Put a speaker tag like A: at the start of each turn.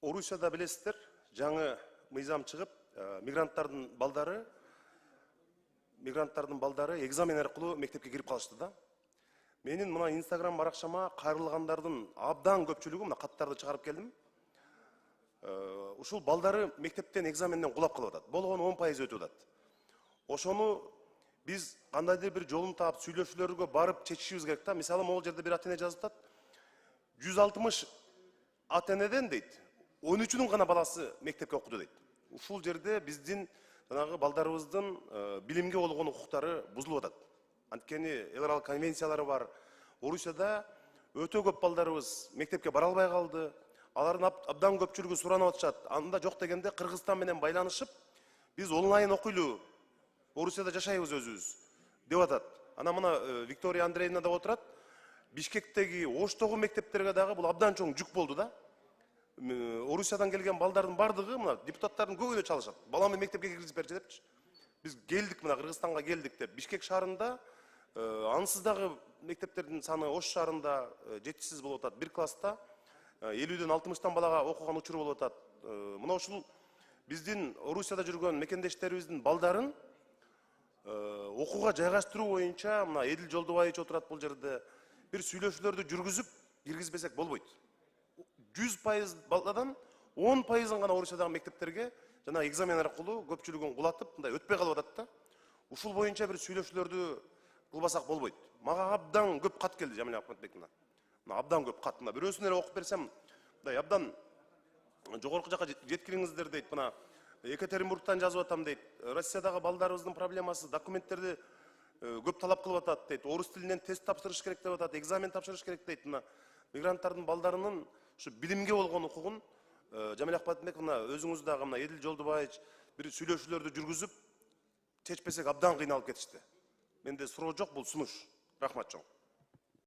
A: Орусияда білесіздер, жаңы мыйзам чыгып, мигранттардын балдары экзамен аркылуу мектепке кирип калышты да. Менин мына Instagram баракчама кайрылгандардын абдан көпчүлүгү мына каттарды чыгарып келдим. Ушул балдары мектептен экзаменден кулап калып атат. Болгону 10% өтүп атат. Ошону биз кандайдыр бир жолун таап сүйлөшүүлөргө барып чечишибиз керек да. Мисалы, могул жерде бир ата-эне жазып атат. 160 ата-энеден дейт, 13-нүн гана баласы мектепке окуду дейт. Ушул жерде биздин жанагы балдарыбыздын билимге болгон укуктары бузулуп атат. Анткени эл аралык конвенциялары бар. Орусияда өтө көп балдарыбыз мектепке бара албай калды. Алардын абдан көпчүлүгү суранып атышат. Анда жок дегенде Кыргызстан менен байланышып, биз онлайн окуйлу, Орусияда жашайбыз өзүбүз деп атат. Ана мына Виктория Андреевна да отурат. Бишкектеги, Оштогу мектептерге дагы бул абдан чоң жүк болду да. Орусиядан келген балдардын бардыгы мына депутаттардын көбүнө чалышат. Баламды мектепке киргизип берчи депчи. Биз келдик, мына Кыргызстанга келдик деп. Бишкек шаарында ансыз дагы мектептердин саны Ош шаарында жетишсиз болуп атат. Бир класста 50-ден 60 балага окуган учуру болуп атат. Мына ушул биздин Орусияда жүргөн мекендештерибиздин балдарын окууга жайгаштыруу боюнча мына Эдил Жолдубаевич отурат бул жерде. Бир сүйлөшүүлөрдү жүргүзүп киргизбесек болбойт. 100% баладан 10%-ын гана Орусиядагы мектептерге жана экзамен аркылуу көпчүлүгүн кулатып, мындай өтпөй калып атат да. Ушул боюнча бир сүйлөшүүлөрдү кылбасак болбойт. Мага абдан көп кат келди Жамил Акматбек мына. Абдан көп кат. Мына бирөөсүн эле окуп берсем, мындай абдан жогорку жака жеткириңиздер дейт. Мына Екатеринбургтан жазып атам дейт. Россиядагы балдарыбыздын проблемасы документтерди көп талап кылып атат дейт. Орус тилинен тест тапшырыш керек деп атат, экзамен тапшырыш керек дейт. Мына мигранттардын балдарынын ушу билимге болгон укугун Жамил Акматбек мына өзүңүз дагы мына Эдил Жолдубаевич бир сүйлөшүүлөрдү жүргүзүп чечпесек абдан кыйналып кетишти. Менде суроо жок, бул сунуш. Рахмат чоң.